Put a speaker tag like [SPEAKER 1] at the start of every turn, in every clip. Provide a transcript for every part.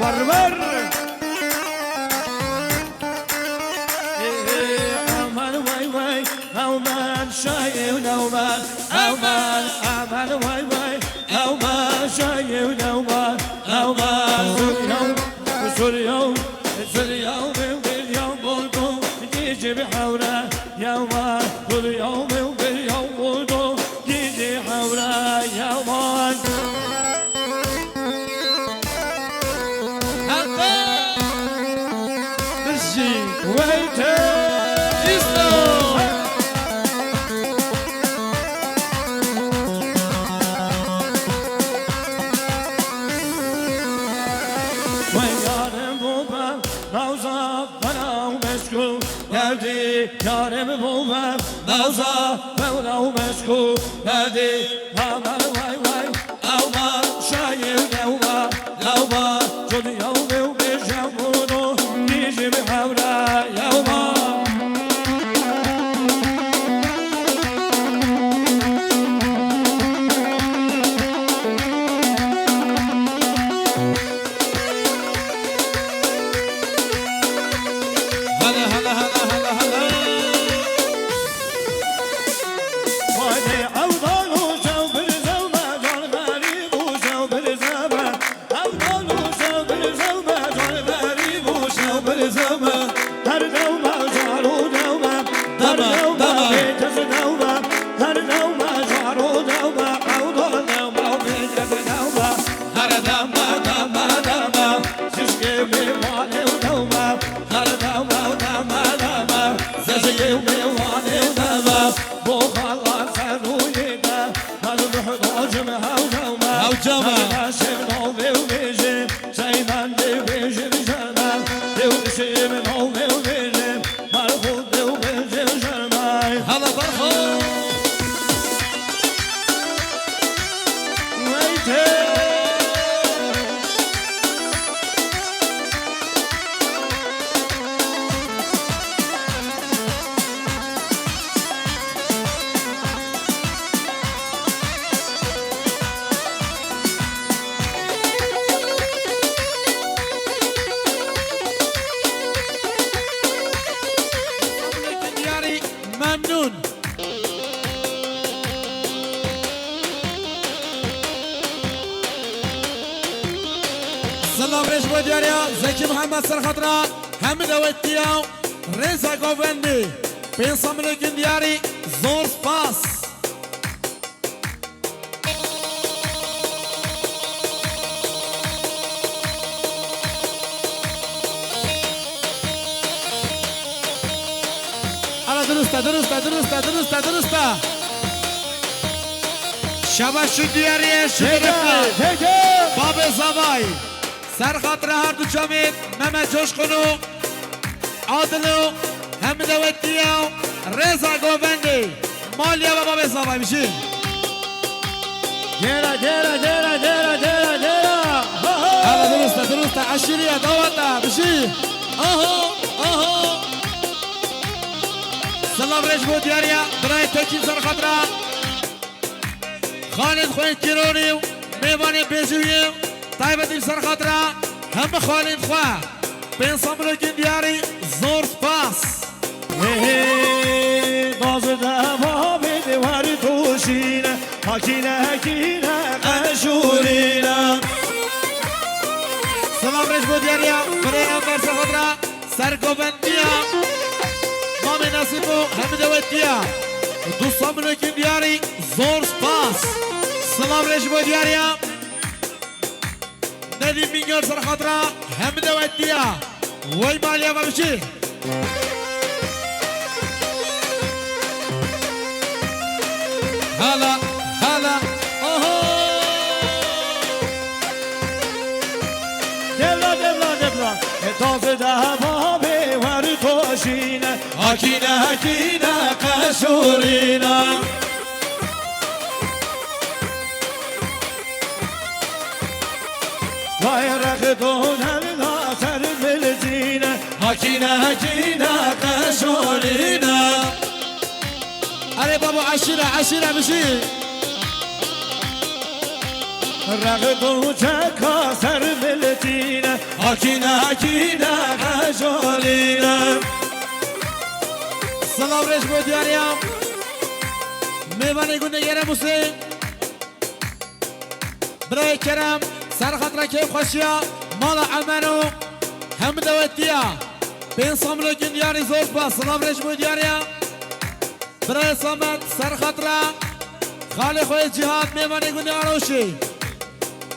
[SPEAKER 1] ورور أمان واي واي أمان شاي ونومان أمان أمان واي واي أمان شاي ونومان أمان سوريو سوريو باليوم بردو يجي بحوله يومان باليوم باليوم بردو يجي حوله يومان Yarım bulmam, nazar, mevla meşgul, nerede? Aman vay vay, aman şair nevva, nevva, çocuğum bev beşem bunu, dişi bir havra, yavma.
[SPEAKER 2] سلام ريش بودياريا زكي محمد سرخطرة حمد ويتياو ريزا غوفندي بين صملوكين دياري زور سباس على درستا شباش دياري شرفنا باب زواي سرخطر هر دو جامید ممه جوشقنو عادلو حمد ودیو رضا گووندی مالیا و باب زواي میشین
[SPEAKER 1] دیرا دیرا دیرا دیرا دیرا دیرا
[SPEAKER 2] حالا درسته عشیریه دعوته میشی آها سلام ريش بودياريا برای توکین سرخطره خالد خوین کیرونی میوانی بیجویی طيبة دي سر خاطرة هم خالد خواه بين صملوكين دياري زور سباس
[SPEAKER 1] نازده بابي دوار توشينا حكينا قشورينا
[SPEAKER 2] سلام ريش بودياريا بري امبر سر خاطرة سر قوبنديا مامي نصيبو هم دوتيا دو صملوكين دياري زور سباس سلام ريش بودياريا ندیم بینگر سر خاطره هم دوتیه وی مالیا بمشی هلا اوهو
[SPEAKER 1] دبلا تازه ده بابه ور توشینه حکینه قشورینه ويرق دونم ناصر بالزينة حكينا قشورينا
[SPEAKER 2] أري بابا عشرة مشي
[SPEAKER 1] رغدو چکا سر ملتینه حکینه حکینه غجالینه
[SPEAKER 2] سلام رش بود یاریم میوانی گونه یره موسی برای کرم سر خطره که خوشیا مال امنو هم دوتیا بین ساملو گن یاری زور با سلام رش بود یاریم برای سامت سر خطره خالی خوی جهاد میوانی گونه آروشی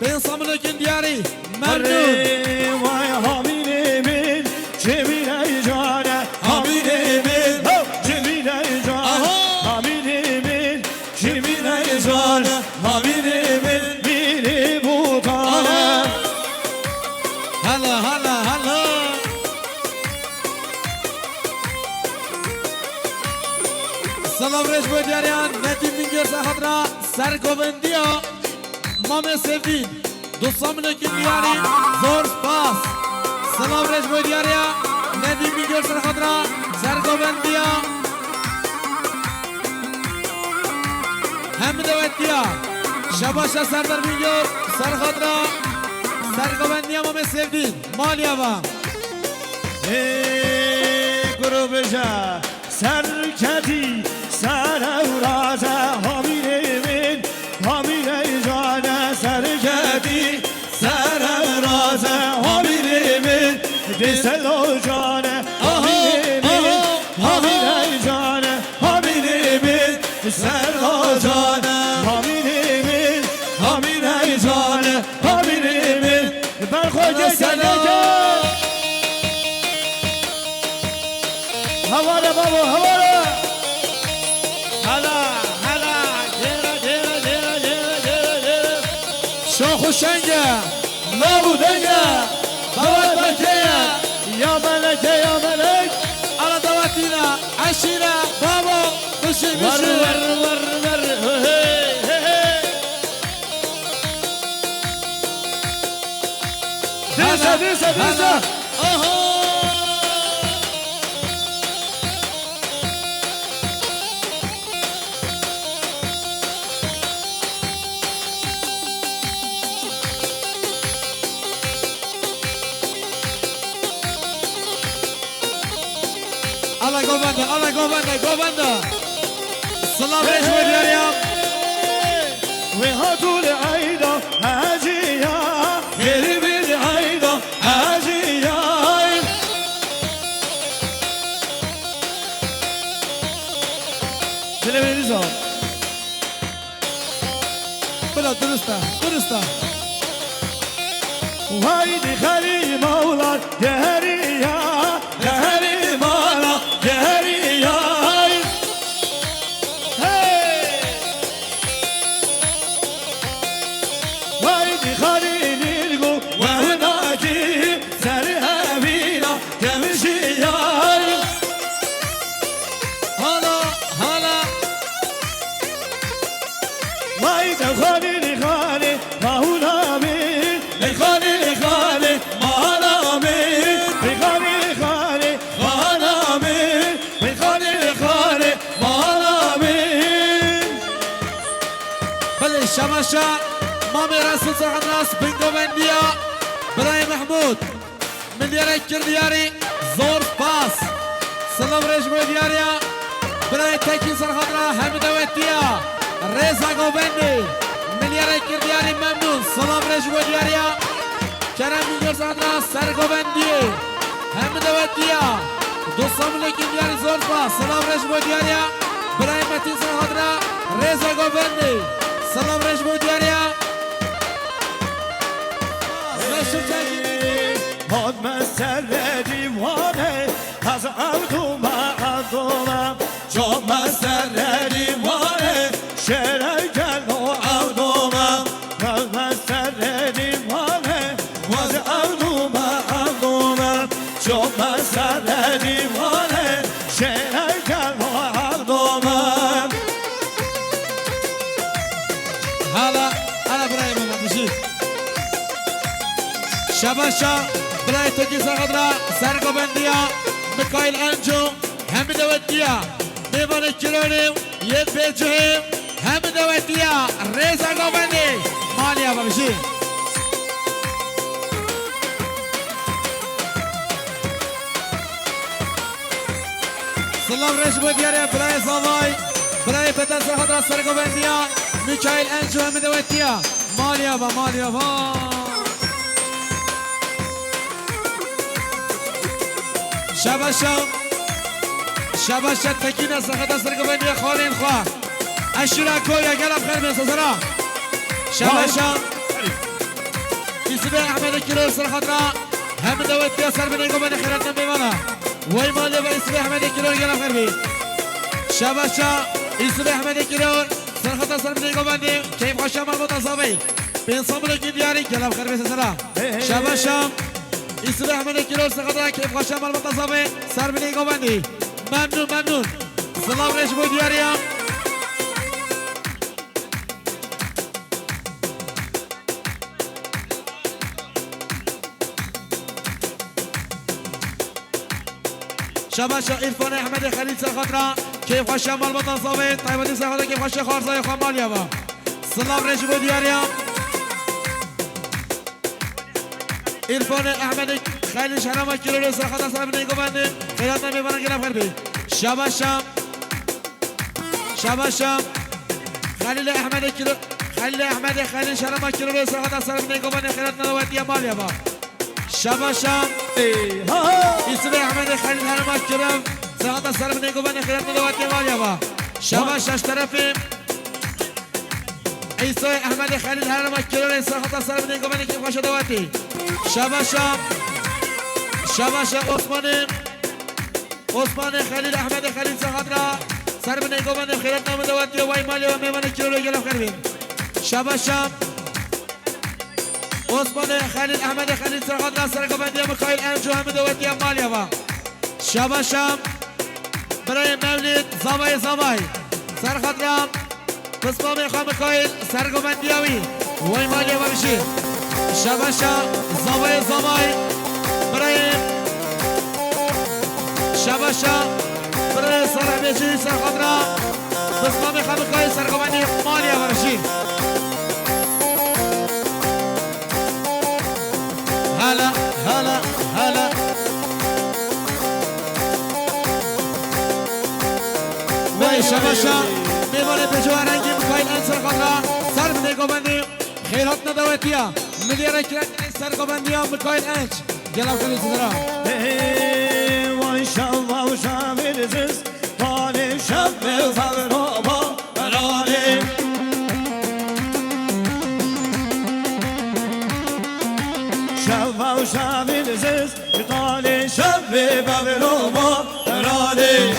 [SPEAKER 2] بین ساملو گن یاری ممنون
[SPEAKER 1] وای حامینه من جمیله جانه حامینه من جمیله جانه حامینه من جمیله جانه حامینه من میری بوتانه
[SPEAKER 2] هلا هلا هلا سلام رش بود یاریان ندیم بینگر سخطرا سرگوبندیا مام سفید دوستان ملکین یاری زور سپاس سلام رش بود یاریا ندیم بینگر سخطرا سرگوبندیا هم دوتیا شباشا سردر بینگر سرخطرا سرگوبندیا مام سفید مالیا با
[SPEAKER 1] گروه جا سرکتی سر اورازه حامینه من حامینه جانه سرکتی سر اورازه حامینه من دسلو جانه حامینه من حامینه جانه حامینه من سرلو جانه حامینه من حامینه جانه حامینه من برخواه کنه هواره بابا هواره هلا هلا دیره دیره دیره دیره دیره دیره
[SPEAKER 2] شاخ و شنگه
[SPEAKER 1] نبودنگه بابتکه یا ملکه یا ملک
[SPEAKER 2] على دواتينا عشيرة بابا مشي
[SPEAKER 1] ور
[SPEAKER 2] مشي
[SPEAKER 1] ور ور ور هی هی دیسه دیسه دیسه
[SPEAKER 2] الله قوبنده الله قوبنده قوبنده السلام عليكم يا ريام
[SPEAKER 1] وهاتوا العيدة هاجية غير بالعيدة هاجية تلفزيون
[SPEAKER 2] بلا درسته درسته
[SPEAKER 1] وهيدي خلي مولا جهرية جهري مولا جهرية وهيدي خلي نلقو وهناكي سرها بينا كمشية
[SPEAKER 2] هلا هلا
[SPEAKER 1] وهيدي خلي خالي مولا بي خالي خالي مولا بي خالي خالي مولا بي خالي خالي مولا بي
[SPEAKER 2] بله شماشا مامي رسول صحن راس بنگو بندیا برای محمود من دیاره کردیاری زور باس سلام رجمو دیاریا برای تکی سرخط را هم دوتیا رزا گو بندی من دیاره کردیاری ممنون سلام رجمو دیاریا کرم بینگر سرخط را سر گو بندی هم دوتیا دوستان ملکین دیاری زور باس سلام رجمو دیاریا برای متین سرخط را رزا گو بندی سلام رجمو دیاریا
[SPEAKER 1] هاد مسر دیوانه از عبدوم عبدوم جا مسر دیوانه شعر گل و عبدوم از مسر دیوانه از عبدوم عبدوم جا مسر دیوانه شعر گل و عبدوم
[SPEAKER 2] هلا انا براي محمد مشيد شباشا براي توكي سرغدرا سرقو بنديا ميكايل انجو هم دوتيا ميبان الكيلوني يد بيجهم هم دوتيا ريزا قو بندي ماليا بمشي باشی سلام رش بود یاره برای زاوای برای پدر سرخط را سرگو بندیا میکایل انجو همه دویتیا مالیا با مالیا با شباشا تکین سرخط سرگو بندیا خالین خواه اشورا کویا گلب خیر من سزرا شباشا اسم احمد کیلو سرخط را همه دویتیا سر بنیگو بندی خیرت نمیمانا وای مالیا با اسم احمد کیلو گلب خیر بی شباشا اسم احمد کیلو سرخط سر بنیگو بندی کیف خوشا مربوط اصابی بین صبر کی دیاری گلب خیر بی سزرا شباشا اسم احمد کیلو سرخط را کیف خوشا مربوط اصابی سر بنیگو بندی ممنون سلام رش بود دیاریم شباشا عرفان احمد خلیل سرخطرا کیف خوش مال بطن صابت طیباتی سرخطرا کیف خوش خارزای خمالیا با سلام رش بود دیاریم عرفان احمد خلیل شرما کیلو سرخطرا سر بنیگو بنده خیرات نمیبرن گلم خیر بی شباشا خلیل احمد کیلو خلیل شرما کیلو سرخطرا سر بنیگو بنده خیرات نمیبرن مالیا با شباشا اسم احمد خلیل هرما کرم سرخطرا سر بنیگو بنده خیرات نمیبرن مالیا با شباشا طرفیم عیسی احمد خلیل هرما کیلو سرخطرا سر بنیگو بنده کیف خوش دواتی شباشا عثمان خلیل احمد خلیل سرخطرا سر بنیگو بنده خیرات نمیبرن وای مالی و میوان کیلو گلم خیر بین شباشا عثمان خلیل احمد خلیل سرخطرا سرگو بندی مکایل انجو همه دوتی مالیا با شباشا برای مولید زوای سرخطرا بسمام خواه مکایل سرگو بندیاوی وای مالیا با بشید شباشا زوای برای شباشا برای صالح بیجوی سرخطرا بسمام خواه مکایل سرگو بندی مالیا با بشید هلا وای شباشا میوانه بجوه رنگی مکایل انسر خطرا سر بنیگو بندی خیرات ندوتیا ملیاره کرد سرگو بندی مکایل انج گلاب کنی سزرا
[SPEAKER 1] وای شب ویرزز پانه شب فبر با برانه شب ویرزز پانه شب فبر با برانه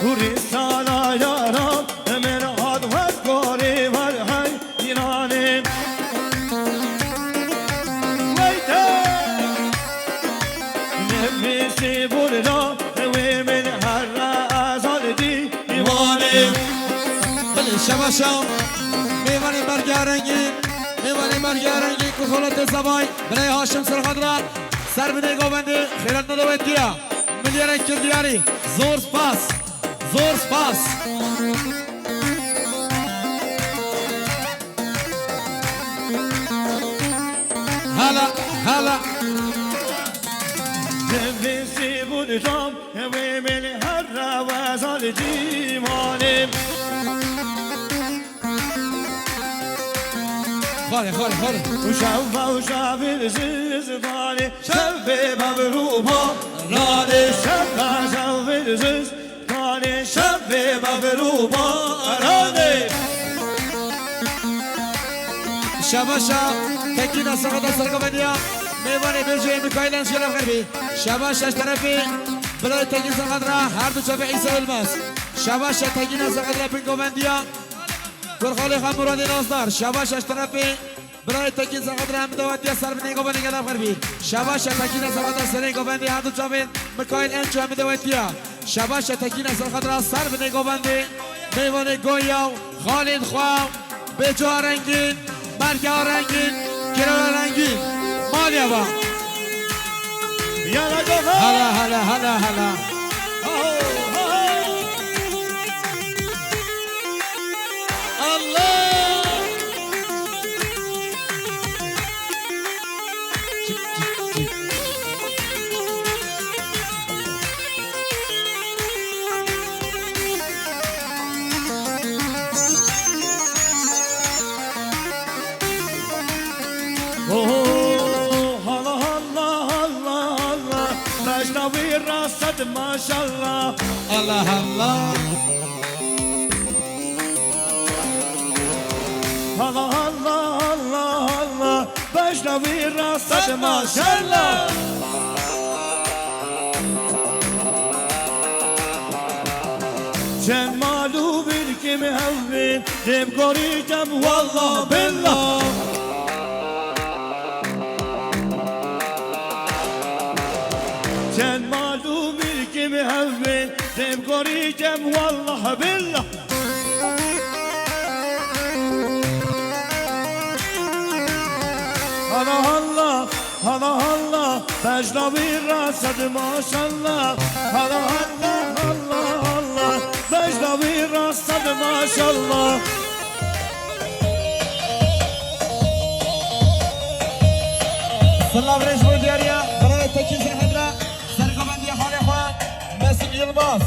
[SPEAKER 1] کوریستانا یارم من آدوات گوری ورهای ایرانه ویده نفسی بودا و من هر ازال دیوانه
[SPEAKER 2] بله شباشا میوانی برگرنگی کخولت زبای برای هاشم سرخطرا سر بنیگو بندی خیرات ندوتیا ملیاره کردیاری زور سپاس هلا
[SPEAKER 1] نفسی بودم و من هر ازال دیوانه
[SPEAKER 2] خاله
[SPEAKER 1] شب زیزدانه شب ببروبا رانه شب زیزدانه شب ببروبا رانه
[SPEAKER 2] شباشا تکینا سرخطرا سرگو بندیا میوانی برجوی مکایل انج گلم خیر بی شباشا طرفی برای تکین سرخطرا هر دو چاپ عیسی الماس شباشا تکینا سرخطرا بنگو بندیا گرخالی خان مرادی نازدار شباش طرفی برای تکین سرخطرا هم دواتیا سر بنیگو بندی گلم خیر بی شباشا تکین سرخطرا سرگو بندی هر دو چاپ مکایل انج هم دواتیا شباشا تکین سرخطرا سر بنیگو بندی میوانی گویا خالد خواه بجا رنگین مرگا رنگین کرار رنگین مالیا با
[SPEAKER 1] یالا
[SPEAKER 2] هلا
[SPEAKER 1] بشنوی راست ماشالله چند مالو بیر که مهوین دم گریجم والله بالله چند مالو بیر که مهوین دم گریجم والله بالله هلا هلا بجنبی راسد ماشالله هلا هلا بجنبی راسد ماشالله
[SPEAKER 2] سلام رئیس مدیریا برای تجهیز حضرت سرگوبندی حال خواه مسئول یلباس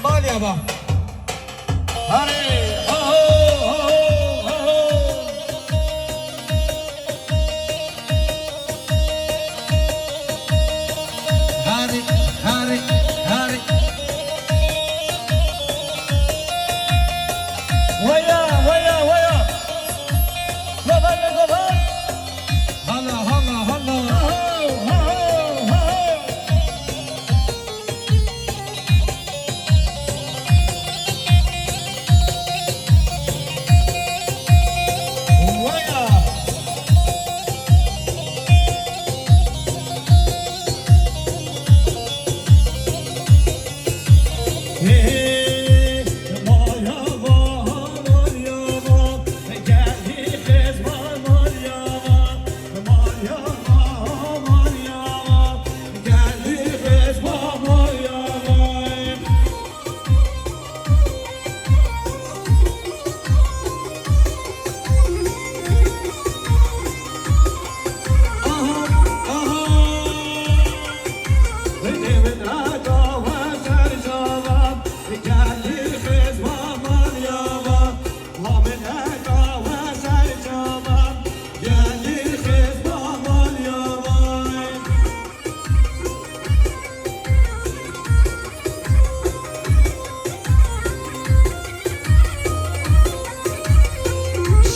[SPEAKER 2] مالیا با
[SPEAKER 1] هری
[SPEAKER 2] هاری
[SPEAKER 1] ويا قبل
[SPEAKER 2] هلا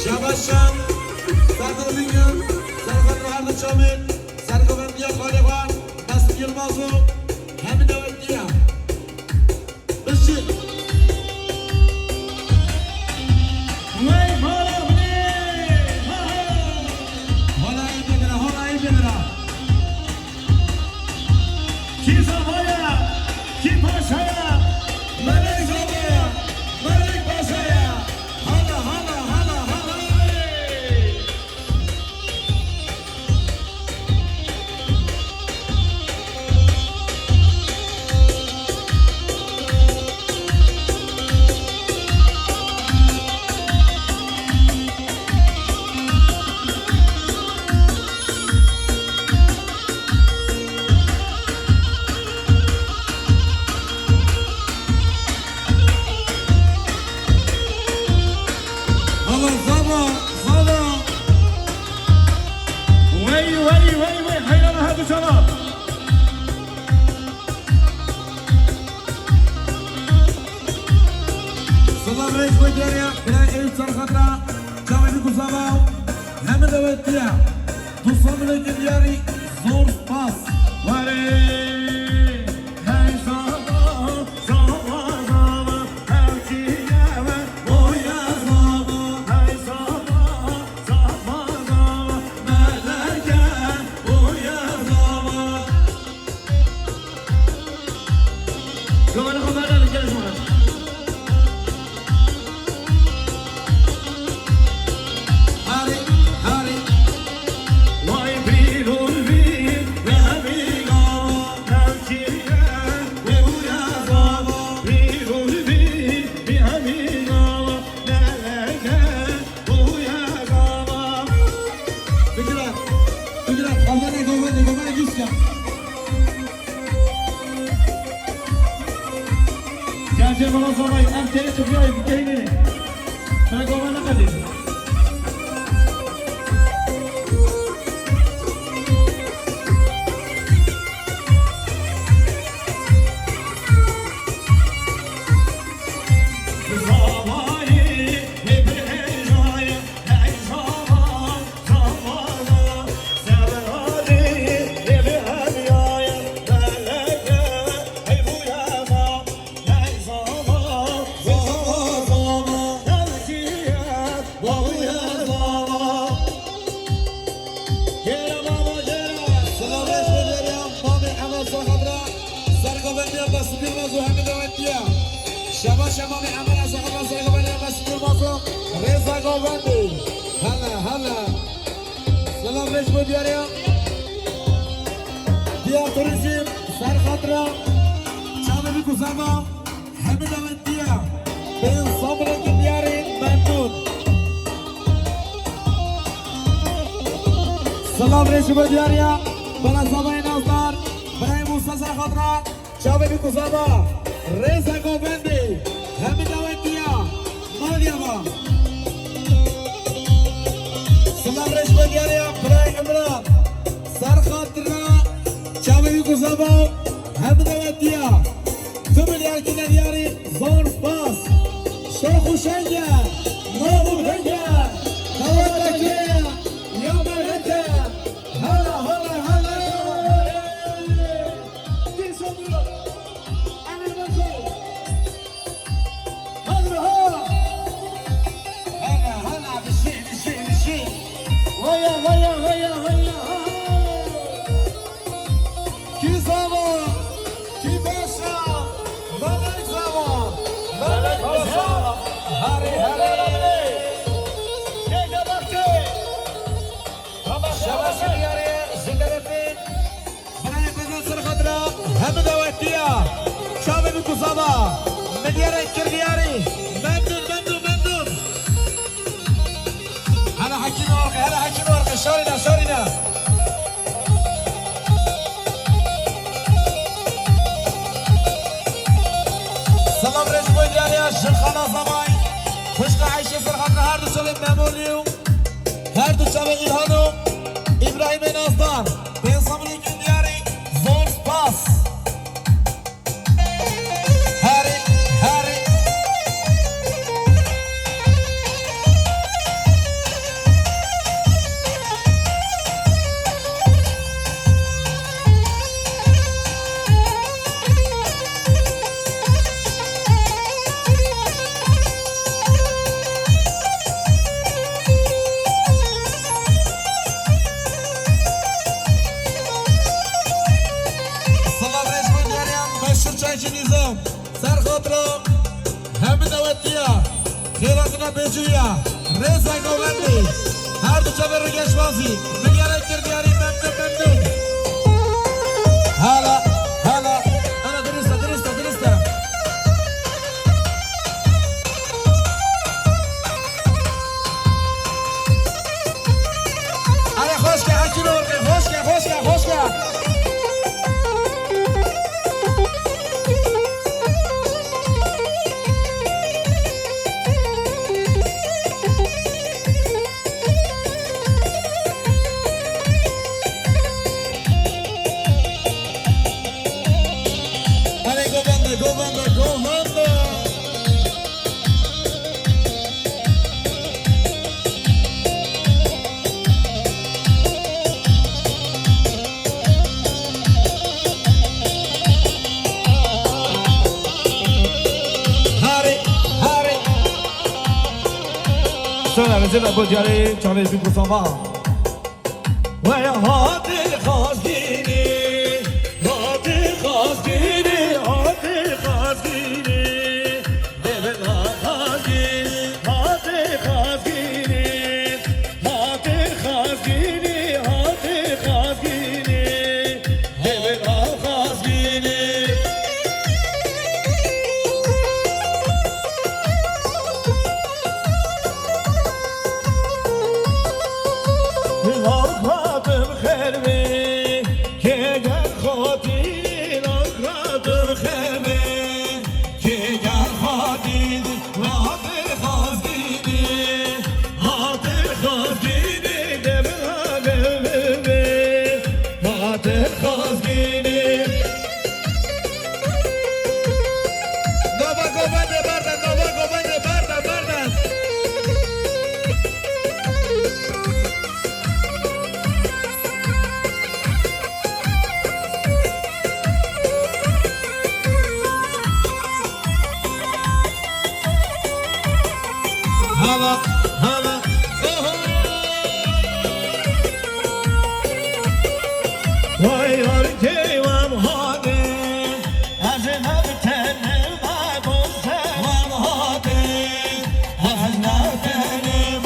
[SPEAKER 2] Şabaşan, Serdar Bingöl, Serkan Raharlı Çamil, Sergovendiye Kalevan, Mesut Yılmazlı, Hamide Öttiya. Işık. Hala iyi bir lira.
[SPEAKER 1] Ki zavaya, ki paşaya, melek zavaya, melek paşaya. Hala. وي حيرنا هذا شراب
[SPEAKER 2] Salam reis Mudiyariya, Bilal Eyüp Sarıkatra, Cavali Kusabav, Hamide Öttiya. Dusanlı Diyari, zor pas.
[SPEAKER 1] Hey zava her kiyeme boya zava hey zava meleke boya zava. Gömene haberler gelişmeler.
[SPEAKER 2] Hari.
[SPEAKER 1] Vay bir ulvi ve amiga mevkiye ve buya zava bir ulvi ve amiga meleke buya zava.
[SPEAKER 2] Fikret, Allah'ına gitsin.
[SPEAKER 1] Gerçi bana sormayın, erkeğe çıkıyor, ülkeyi. Sana kovana kadar.
[SPEAKER 2] قوندی هلا هلا سلام ریش بود یاریا دیا توریزم سر خاطرا چامه بی کساما همه دوان دیا به صبر که بیارین ممنون سلام ریش بود یاریا بلا زبای نازدار برای موسا سر خاطرا چامه بی کساما ریزا قوندی همه دوان دیا مالیا با سلام ریش بود یاریا برای امران سر خاطرا چامه بی کساما همه دوان دیا تو میلیارد که ندیاری زور باز شاخ و شنگه نابو هنگه نواتکه یا مرهکه هلا هلا هلا دین صدر امیر بزر هلا هلا هلا بشی بشی بشی هیا هیا هیا هیا کی زاوا کی باشا ملک زاوا ملک باشا هری هری دیگه باشه شباش میاری زندرفین برای بدن سر خاطر همه دواتیا شامل کوزاوا مدیاره کردیاری ممنون ممنون ممنون هلا حکیم ورقه شارینا شارینا سلام ریش بود یاریا شرخانا زمای خوشقه عیشی فرخان هر دو شبه ممولیو هر دو شبه ایلهانو ابراهیم نازدار به انسامونی کندیاری زور سپاس هری هری سر خاطر همه دواتیا خیراتنا بجویا رزا گوندی هر دو چابه رو گشبازی ملیاره کردیاری ممنون ممنون هلا هلا انا درسته درسته درسته اره خوشکه حکی نورکه خوشکه خوشکه خوشکه
[SPEAKER 1] زنده بود یاری چاوی بی کساما و یا هاتی خازگینی هاتی خازگینی هاتی خازگینی دیونا خازگینی هاتی خازگینی هاتی خازگینی هاتی خازگینی دیونا خازگینی
[SPEAKER 2] هلا هلا
[SPEAKER 1] وای آرکی وام هاده از نبتنه ما بوده وام هاده از نبتنه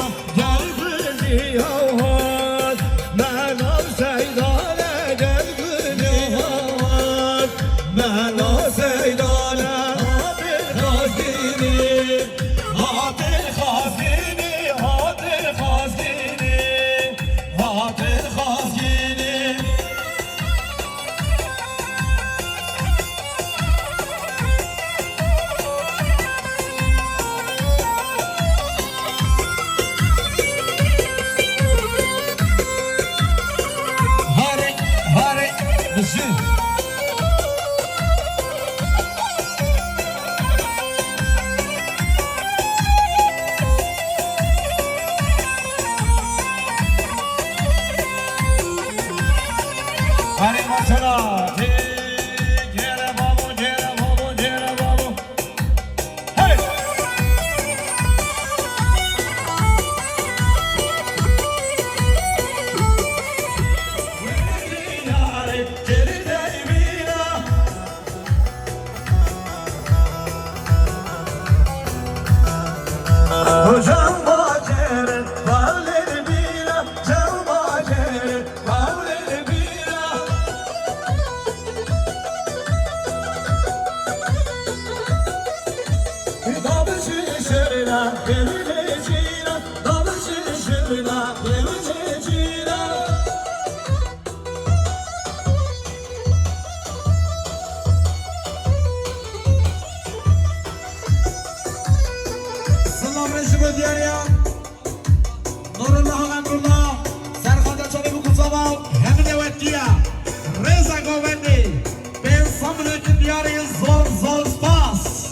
[SPEAKER 1] جيران بيرجع جيران دابش جبنا بيرجع جيران
[SPEAKER 2] سلام رجب دياريا نور الله وامر الله سرخانده چاله بکوزاوا همین وقتیه رضا گووندی به سامنه دیاری زور زور سپاس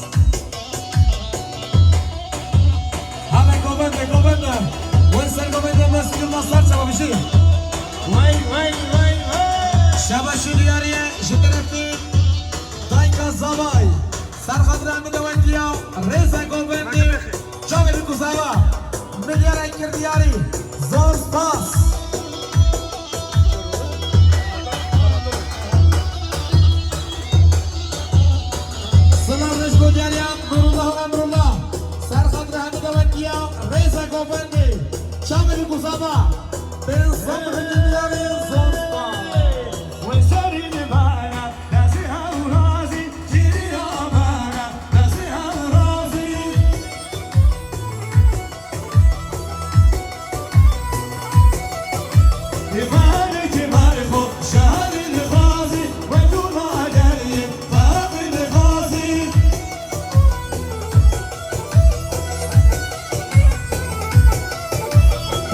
[SPEAKER 2] همه گوونده ویسر گوونده مسیل مصر چه باشی
[SPEAKER 1] وای
[SPEAKER 2] شباشی دیاریه شطرفی دایکا زوای سرخانده همین وقتیه رضا گووندی چاله بکوزاوا میلیار اینکر دیاری زور سپاس سلام رجب دیاریان نور الله و امر الله سرخانده همین وقتیه رضا گووندی چاله بکوزاوا به سامنه دیاری زور سپاس
[SPEAKER 1] وسري نبانا ناسها ورازي جيري أمانا ناسها ورازي يبارك يباركو شهر الغازي ودون عدالي فاق الغازي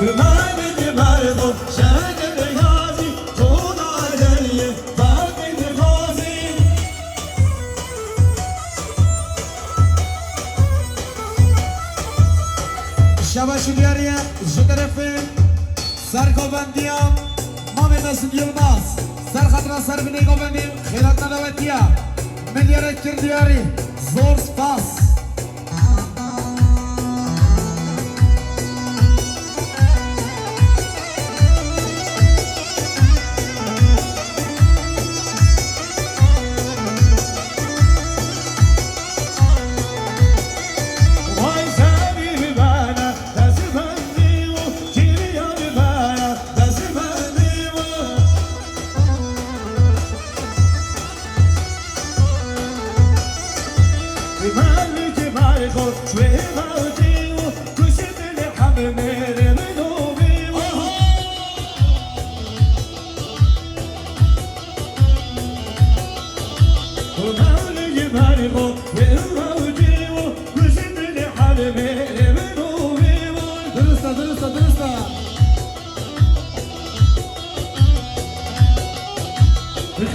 [SPEAKER 1] يبارك يباركو شهر الغازي دون عدالي فاق الغازي
[SPEAKER 2] شباشی دیاریه جدرفی سرگوبندیام مامی مسعود یلماز سرخطره سربینی گوبندیم خیرات ندوتیه ملیاره کر دیاری زور سپاس
[SPEAKER 1] وای سری بانا دست بندیو جیریان بانا دست بندیو بیماری که باری خود شوی مودیو کشی دل همه میره منوبیو بیماری که باری خود شوی مودیو کشی دل همه میره منوبیو
[SPEAKER 2] درسته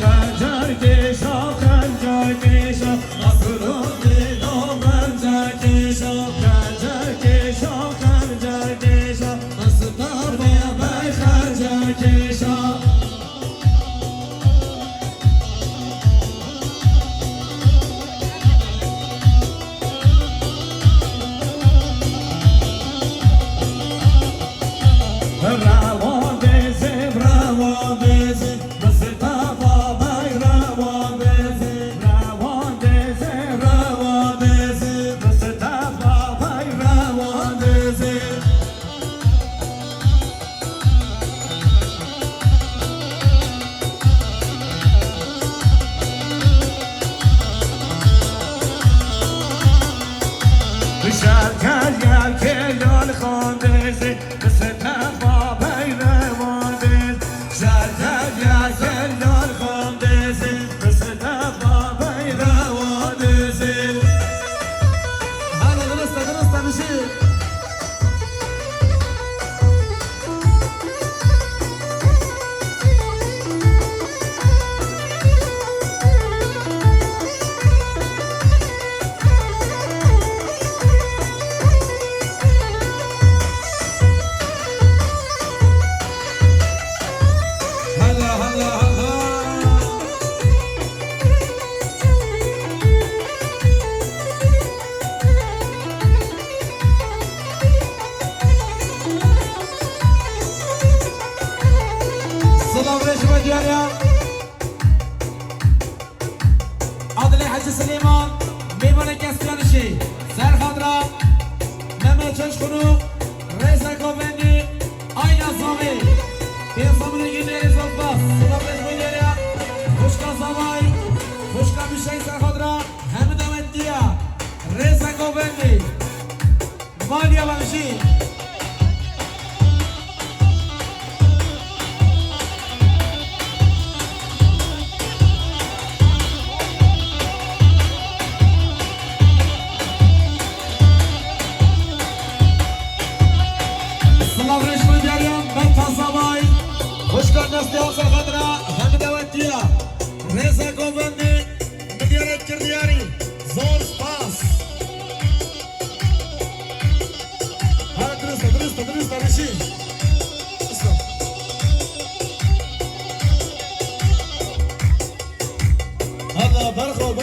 [SPEAKER 1] خنجر کشا خنجر کشا افراد دلو خنجر کشا خنجر کشا خنجر کشا مصطفی بای خنجر کشا روان بزن مصطفی بای روان بزن مصطفی بای روان بزن شرکت گر کلال خان بزن مصطفی بای روان بزن شرکت گر کلال خان بزن مصطفی بای روان بزن
[SPEAKER 2] هلا درسته میشی Slavreşme diyelim, ben Tazavay. Hoş geldiniz diye olsa kadra, hem davet diye. Reza Govendi, müdiyerek kirdiyari, zor spas. Hadi dürüst, reşi. Hadi barko.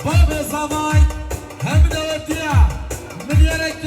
[SPEAKER 3] Bab Zavay hem de ötüye milyerek